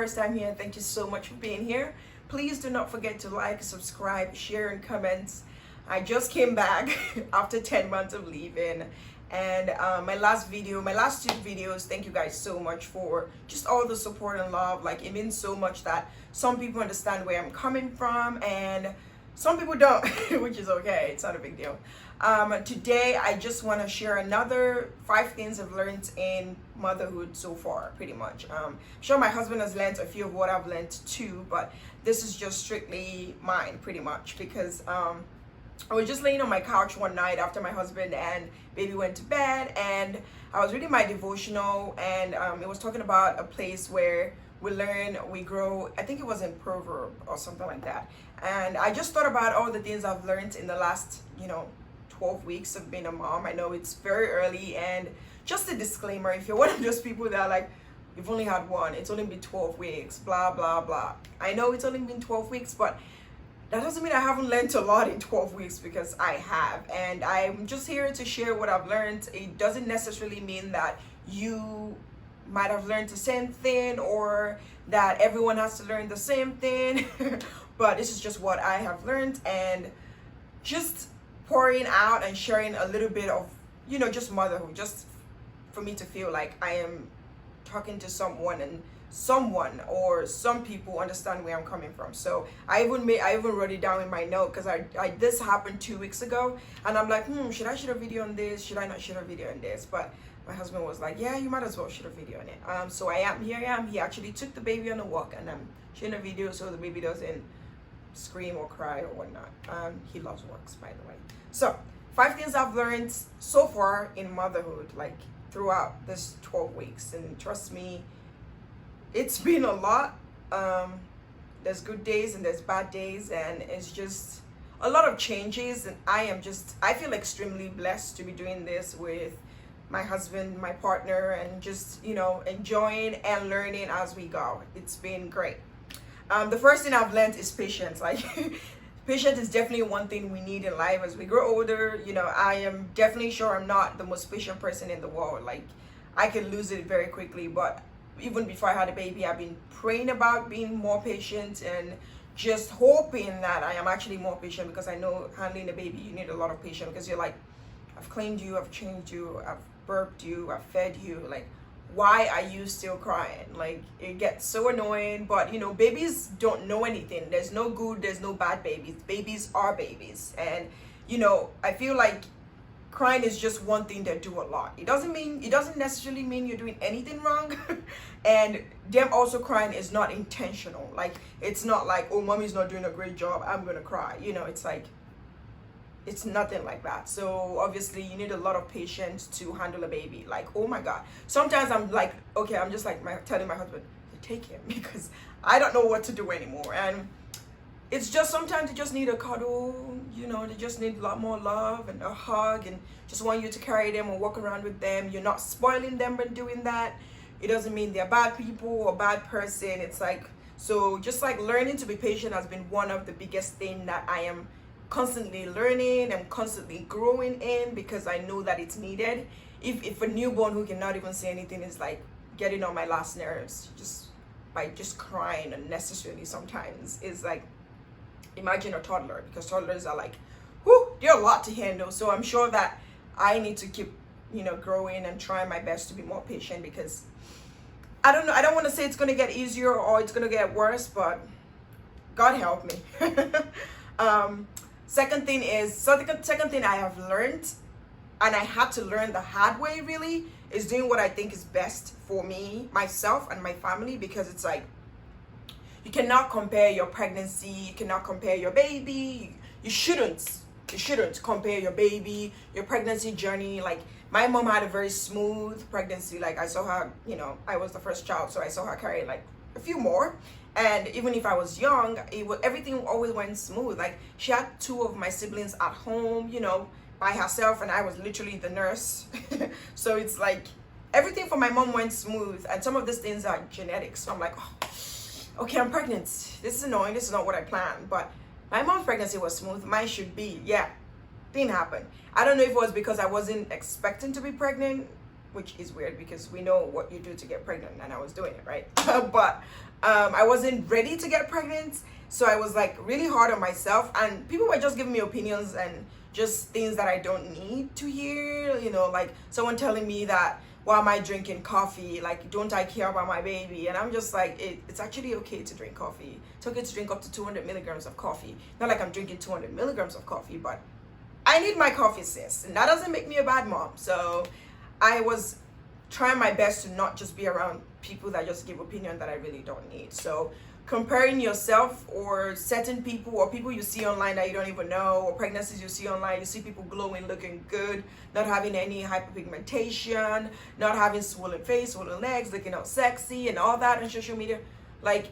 first time here, thank you so much for being here. Please do not forget to like, subscribe, share, and comment. I just came back after 10 months of leaving, and my last two videos, thank you guys so much for just all the support and love. Like, it means so much that some people understand where I'm coming from and some people don't, which is okay. It's not a big deal. Today I just want to share another 5 things I've learned in motherhood so far, pretty much. I'm sure my husband has learned a few of what I've learned too, but this is just strictly mine, pretty much, because I was just laying on my couch one night after my husband and baby went to bed, and I was reading my devotional, and it was talking about a place where we learn, we grow. I think it was in Proverb or something like that. And I just thought about all the things I've learned in the last, 12 weeks of being a mom. I know it's very early, and just a disclaimer, if you're one of those people that are like, you've only had one, it's only been 12 weeks, blah, blah, blah. I know it's only been 12 weeks, but that doesn't mean I haven't learned a lot in 12 weeks, because I have. And I'm just here to share what I've learned. It doesn't necessarily mean that you might have learned the same thing or that everyone has to learn the same thing. But this is just what I have learned, and just pouring out and sharing a little bit of, just motherhood, just for me to feel like I am talking to someone, and someone or some people understand where I'm coming from. So I even wrote it down in my note, because this happened 2 weeks ago, and I'm like, should I shoot a video on this? Should I not shoot a video on this? But my husband was like, yeah, you might as well shoot a video on it. So here I am. He actually took the baby on a walk, and I'm shooting a video so the baby doesn't scream or cry or whatnot. He loves walks, by the way. So 5 things I've learned so far in motherhood, like throughout this 12 weeks, and trust me, it's been a lot. There's good days and there's bad days, and it's just a lot of changes, and I feel extremely blessed to be doing this with my husband, my partner, and just enjoying and learning as we go. It's been great. The first thing I've learned is patience. Like, patience is definitely one thing we need in life as we grow older. I am definitely sure I'm not the most patient person in the world. Like, I can lose it very quickly, but even before I had a baby, I've been praying about being more patient and just hoping that I am actually more patient, because I know handling a baby, you need a lot of patience, because you're like, I've cleaned you, I've changed you, I've burped you, I've fed you. Like, why are you still crying? Like, it gets so annoying. But babies don't know anything. There's no good, there's no bad babies. Babies are babies. And I feel like crying is just one thing they do a lot. It doesn't necessarily mean you're doing anything wrong. And them also crying is not intentional. Like, it's not like, oh, mommy's not doing a great job, I'm gonna cry. It's like, it's nothing like that. So obviously you need a lot of patience to handle a baby. Like, oh my God, sometimes I'm like, okay, I'm just like telling my husband to take him, because I don't know what to do anymore. And it's just sometimes they just need a cuddle, they just need a lot more love and a hug, and just want you to carry them and walk around with them. You're not spoiling them by doing that. It doesn't mean they're bad people or bad person. It's like, so just like learning to be patient has been one of the biggest things that I am constantly learning and constantly growing in, because I know that it's needed. If a newborn who cannot even say anything is like getting on my last nerves just by just crying unnecessarily sometimes, is like, imagine a toddler, because toddlers are like, whoo, they're a lot to handle. So I'm sure that I need to keep growing and trying my best to be more patient, because I don't know, I don't want to say it's going to get easier or it's going to get worse, but God help me. Second thing I have learned, and I had to learn the hard way really, is doing what I think is best for me, myself, and my family. Because it's like, you cannot compare your pregnancy, you cannot compare your baby, you shouldn't compare your baby, your pregnancy journey. Like, my mom had a very smooth pregnancy. Like, I saw her, I was the first child, so I saw her carry like a few more. And even if I was young, everything always went smooth. Like, she had 2 of my siblings at home, by herself, and I was literally the nurse. So it's like, everything for my mom went smooth, and some of these things are genetics. So I'm like, oh, okay, I'm pregnant. This is annoying. This is not what I planned. But my mom's pregnancy was smooth. Mine should be. Yeah, didn't happen. I don't know if it was because I wasn't expecting to be pregnant. which is weird because we know what you do to get pregnant, and I was doing it, right? But I wasn't ready to get pregnant, so I was like really hard on myself, and people were just giving me opinions and just things that I don't need to hear, you know, like someone telling me that, why am I drinking coffee? Like, don't I care about my baby? And I'm just like, it's actually okay to drink coffee. It's okay to drink up to 200 milligrams of coffee. Not like I'm drinking 200 milligrams of coffee, but I need my coffee, sis. And that doesn't make me a bad mom. So I was trying my best to not just be around people that just give opinion that I really don't need. So comparing yourself or certain people or people you see online that you don't even know, or pregnancies you see online, you see people glowing, looking good, not having any hyperpigmentation, not having swollen face, swollen legs, looking all sexy and all that on social media. Like,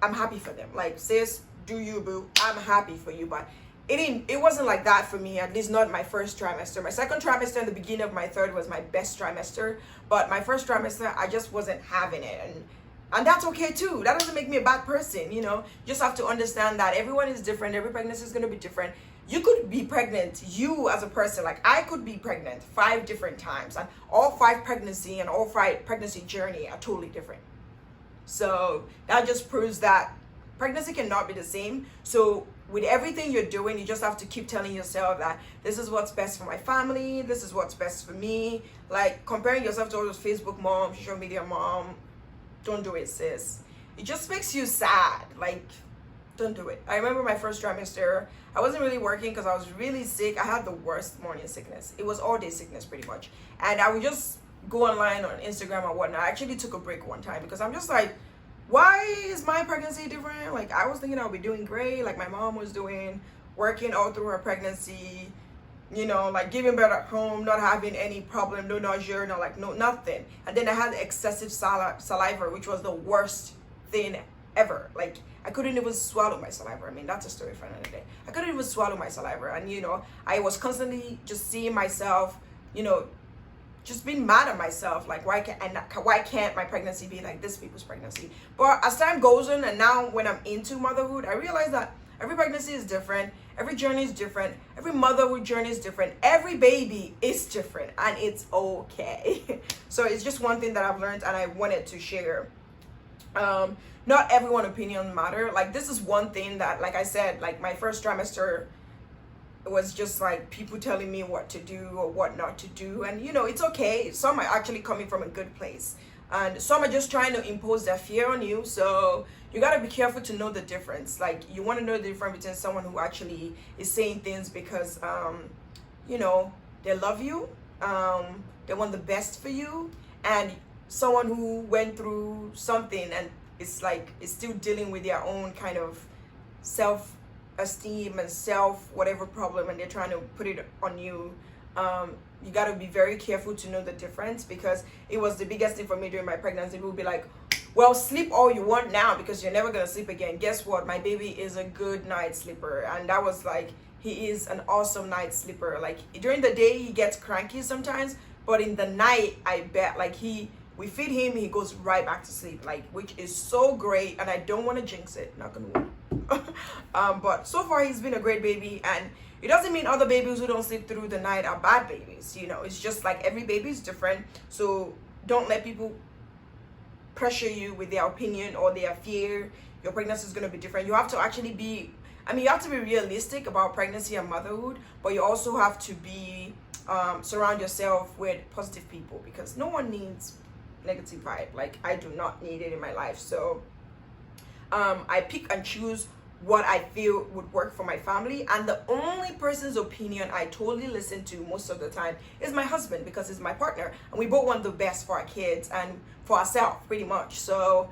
I'm happy for them. Like, sis, do you, boo? I'm happy for you. But it wasn't like that for me, at least not my first trimester. My second trimester and the beginning of my third was my best trimester. But my first trimester, I just wasn't having it. And that's okay too. That doesn't make me a bad person, you know. You just have to understand that everyone is different. Every pregnancy is going to be different. You could be pregnant, you as a person, like I could be pregnant 5 different times, and all 5 pregnancy and all 5 pregnancy journey are totally different. So that just proves that pregnancy cannot be the same. So with everything you're doing, you just have to keep telling yourself that this is what's best for my family. This is what's best for me. Like comparing yourself to all those Facebook mom, social media mom, don't do it, sis. It just makes you sad. Like, don't do it. I remember my first trimester, I wasn't really working because I was really sick. I had the worst morning sickness. It was all day sickness pretty much. And I would just go online on Instagram or whatnot. I actually took a break one time because I'm just like, why is my pregnancy different? Like, I was thinking I would be doing great, like my mom was doing, working all through her pregnancy, you know, like giving birth at home, not having any problem, no nausea, no nothing. And then I had excessive saliva, which was the worst thing ever. Like, I couldn't even swallow my saliva. I mean, that's a story for another day. I couldn't even swallow my saliva. And, you know, I was constantly just seeing myself, you know, just being mad at myself. Like, why can't my pregnancy be like this people's pregnancy? But as time goes on, and now when I'm into motherhood, I realize that every pregnancy is different. Every journey is different. Every motherhood journey is different. Every baby is different, and it's okay. So it's just one thing that I've learned, and I wanted to share. Not everyone's opinion matter. Like, this is one thing that, like I said, like my first trimester, it was just like people telling me what to do or what not to do, and you know, it's okay. Some are actually coming from a good place, and some are just trying to impose their fear on you. So you got to be careful to know the difference. Like, you want to know the difference between someone who actually is saying things because you know, they love you, they want the best for you, and someone who went through something and it's like it's still dealing with their own kind of self-esteem and whatever problem, and they're trying to put it on you. You got to be very careful to know the difference, because it was the biggest thing for me during my pregnancy. People would be like, well, sleep all you want now because you're never gonna sleep again. Guess what? My baby is a good night sleeper, and that was like, he is an awesome night sleeper. Like, during the day he gets cranky sometimes, but in the night, I bet, like, we feed him, he goes right back to sleep, like, which is so great. And I don't want to jinx it, not gonna work. But so far he's been a great baby, and it doesn't mean other babies who don't sleep through the night are bad babies. You know, it's just like every baby is different. So don't let people pressure you with their opinion or their fear. Your pregnancy is going to be different. You have to actually be, I mean, you have to be realistic about pregnancy and motherhood, but you also have to be surround yourself with positive people, because no one needs negative vibe. Like, I do not need it in my life. So I pick and choose what I feel would work for my family, and the only person's opinion I totally listen to most of the time is my husband, because he's my partner and we both want the best for our kids and for ourselves, pretty much. So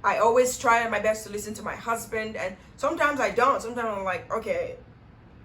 I always try my best to listen to my husband, and sometimes I don't. Sometimes I'm like, okay,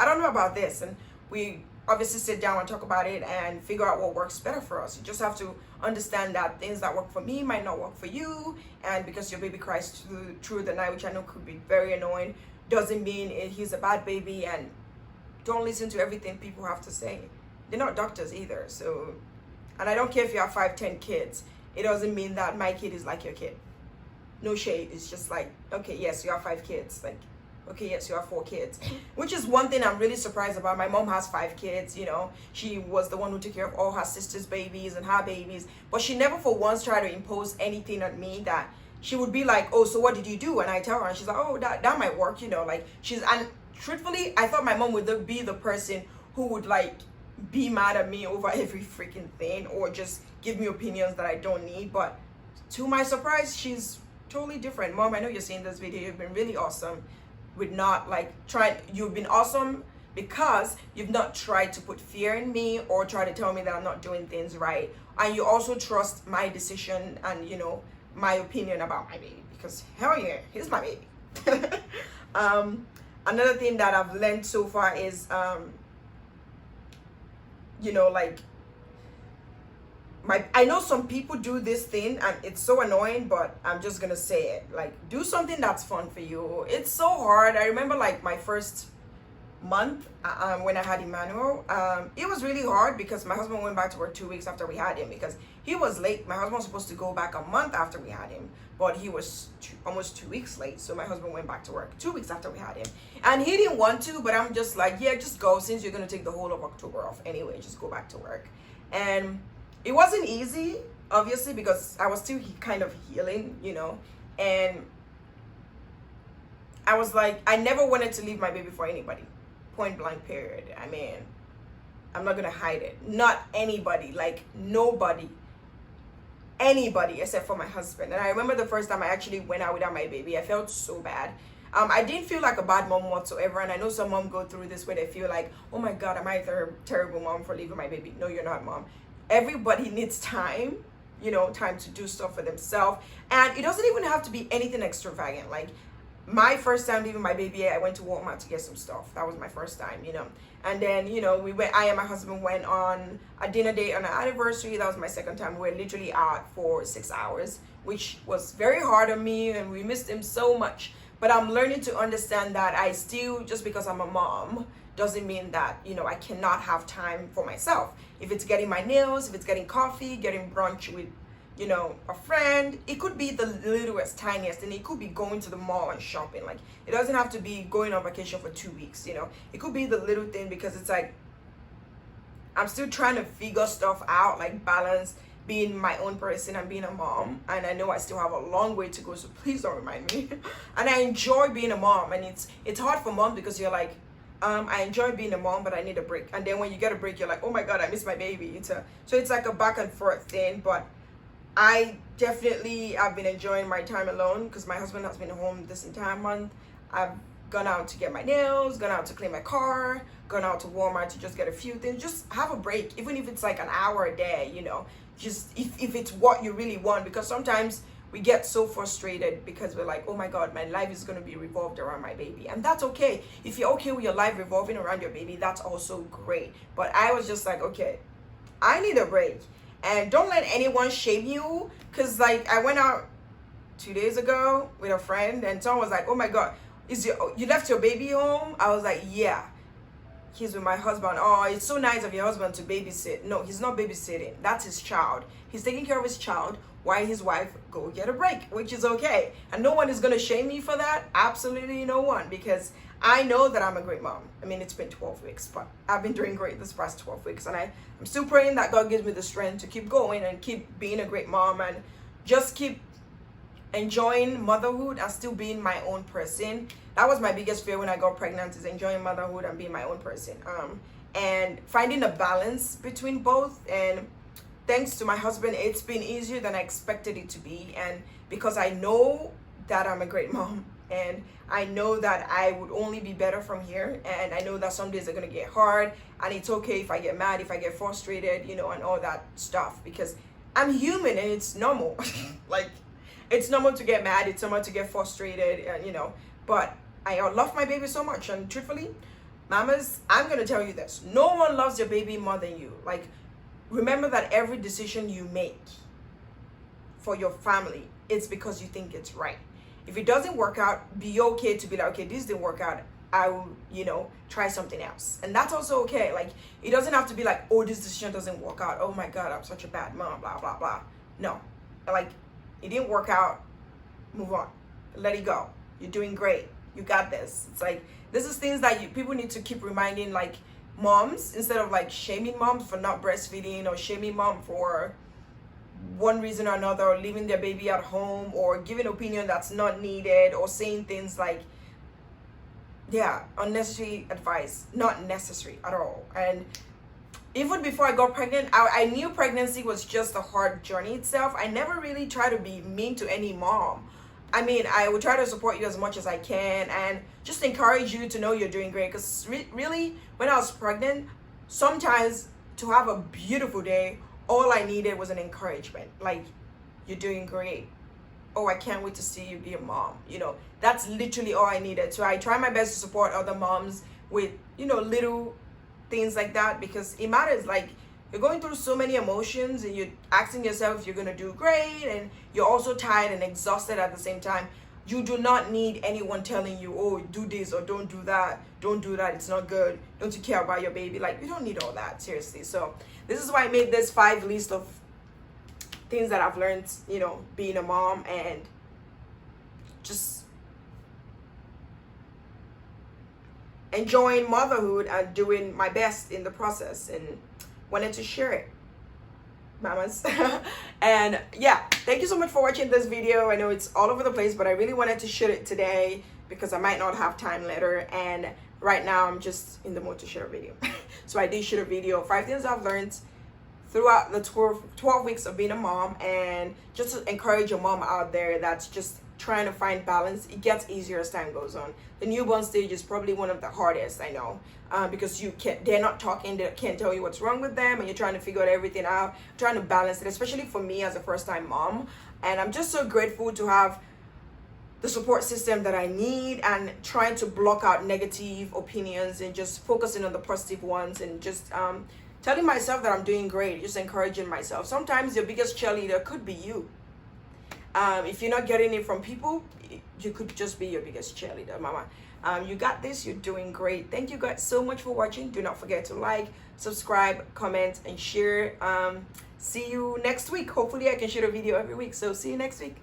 I don't know about this, and we obviously sit down and talk about it and figure out what works better for us. You just have to understand that things that work for me might not work for you, and because your baby cries through the night, which I know could be very annoying, doesn't mean he's a bad baby. And don't listen to everything people have to say. They're not doctors either. So, and I don't care if you have 5-10 kids, it doesn't mean that my kid is like your kid. No shade. It's just like, okay, yes, you have 5 kids, like, Okay, yes, you have 4 kids, which is one thing I'm really surprised about. My mom has 5 kids, you know. She was the one who took care of all her sister's babies and her babies, but she never for once tried to impose anything on me that she would be like, oh, so what did you do? And I tell her, and she's like, oh, that might work, you know. Like, and truthfully, I thought my mom would be the person who would like be mad at me over every freaking thing or just give me opinions that I don't need. But to my surprise, she's totally different. Mom, I know you're seeing this video. You've been really awesome with not like trying. You've been awesome because you've not tried to put fear in me or try to tell me that I'm not doing things right. And you also trust my decision and, you know, my opinion about my baby, because hell yeah, he's my baby. Another thing that I've learned so far is you know, like I know some people do this thing and it's so annoying, but I'm just gonna say it, like, do something that's fun for you. It's so hard. I remember like my first month when I had Emmanuel, it was really hard because my husband went back to work 2 weeks after we had him because he was late. My husband was supposed to go back a month after we had him, but he was almost 2 weeks late. So my husband went back to work 2 weeks after we had him, and he didn't want to, but I'm just like, yeah, just go, since you're gonna take the whole of October off anyway, just go back to work. And it wasn't easy, obviously, because I was still kind of healing, you know, and I was like, I never wanted to leave my baby for anybody, point blank period. I mean, I'm not gonna hide it. Not anybody, like nobody, anybody except for my husband. And I remember the first time I actually went out without my baby, I felt so bad. I didn't feel like a bad mom whatsoever, and I know some moms go through this where they feel like, oh my god, am I a terrible mom for leaving my baby? No, you're not, mom. Everybody needs time, you know, time to do stuff for themselves, and it doesn't even have to be anything extravagant. Like my first time leaving my baby, I went to Walmart to get some stuff. That was my first time, you know. And then, you know, I and my husband went on a dinner date on our anniversary. That was my second time. We were literally out for 6 hours, which was very hard on me, and we missed him so much. But I'm learning to understand that I still, just because I'm a mom, doesn't mean that, you know, I cannot have time for myself. If it's getting my nails, if it's getting coffee, getting brunch with, you know, a friend, it could be the littlest, tiniest, and it could be going to the mall and shopping. Like, it doesn't have to be going on vacation for 2 weeks, you know. It could be the little thing, because it's like, I'm still trying to figure stuff out, like balance being my own person and being a mom. And I know I still have a long way to go, so please don't remind me. And I enjoy being a mom, and it's hard for mom because you're like, I enjoy being a mom, but I need a break. And then when you get a break, you're like, oh my god, I miss my baby. So it's like a back and forth thing. But I definitely have been enjoying my time alone because my husband has been home this entire month. I've gone out to get my nails, gone out to clean my car, gone out to Walmart to just get a few things. Just have a break, even if it's like an hour a day, you know. Just if it's what you really want, because sometimes we get so frustrated because we're like, oh my god, my life is going to be revolved around my baby. And that's okay. If you're okay with your life revolving around your baby, that's also great. But I was just like, okay, I need a break. And don't let anyone shame you, because like I went out 2 days ago with a friend, and someone was like, oh my god, you left your baby home? I was like, yeah, he's with my husband. Oh, it's so nice of your husband to babysit. No, he's not babysitting. That's his child. He's taking care of his child while his wife go get a break, which is okay. And no one is going to shame me for that. Absolutely no one, because I know that I'm a great mom. I mean, it's been 12 weeks, but I've been doing great this past 12 weeks. And I'm still praying that God gives me the strength to keep going and keep being a great mom and just keep enjoying motherhood and still being my own person. That was my biggest fear when I got pregnant, is enjoying motherhood and being my own person, and finding a balance between both. And thanks to my husband, it's been easier than I expected it to be. And because I know that I'm a great mom, and I know that I would only be better from here, and I know that some days are gonna get hard, and it's okay if I get mad, if I get frustrated, you know, and all that stuff, because I'm human and it's normal. Like, it's normal to get mad, it's normal to get frustrated, and you know, but I love my baby so much. And truthfully, mamas, I'm gonna tell you this: no one loves your baby more than you. Like, remember that every decision you make for your family, it's because you think it's right. If it doesn't work out, be okay to be like, okay, this didn't work out, I will, you know, try something else. And that's also okay. Like, it doesn't have to be like, oh, this decision doesn't work out, oh my god, I'm such a bad mom, blah blah blah. No, like, it didn't work out, move on, let it go. You're doing great. You got this. It's like, this is things that people need to keep reminding, like, moms, instead of like shaming moms for not breastfeeding, or shaming mom for one reason or another, or leaving their baby at home, or giving opinion that's not needed, or saying things like, yeah, unnecessary advice, not necessary at all. And even before I got pregnant, I knew pregnancy was just a hard journey itself. I never really try to be mean to any mom. I mean, I would try to support you as much as I can and just encourage you to know you're doing great. Because really, when I was pregnant, sometimes to have a beautiful day, all I needed was an encouragement. Like, you're doing great. Oh, I can't wait to see you be a mom. You know, that's literally all I needed. So I try my best to support other moms with, you know, little things like that, because it matters. Like, you're going through so many emotions and you're asking yourself if you're going to do great, and you're also tired and exhausted at the same time. You do not need anyone telling you, oh, do this or don't do that. Don't do that. It's not good. Don't you care about your baby? Like, you don't need all that, seriously. So this is why I made this 5 list of things that I've learned, you know, being a mom, and just enjoying motherhood and doing my best in the process, and wanted to share it, mamas. And yeah, thank you so much for watching this video. I know it's all over the place, but I really wanted to shoot it today because I might not have time later, and right now I'm just in the mood to share a video. So I did shoot a video, 5 things I've learned throughout the 12 weeks of being a mom, and just to encourage a mom out there that's just trying to find balance. It gets easier as time goes on. The newborn stage is probably one of the hardest, I know, because they're not talking, they can't tell you what's wrong with them, and you're trying to figure out everything out, trying to balance it, especially for me as a first-time mom. And I'm just so grateful to have the support system that I need, and trying to block out negative opinions and just focusing on the positive ones, and just telling myself that I'm doing great, just encouraging myself. Sometimes your biggest cheerleader could be you. If you're not getting it from people, you could just be your biggest cheerleader, mama. You got this. You're doing great. Thank you guys so much for watching. Do not forget to like, subscribe, comment, and share. See you next week. Hopefully I can shoot a video every week. So see you next week.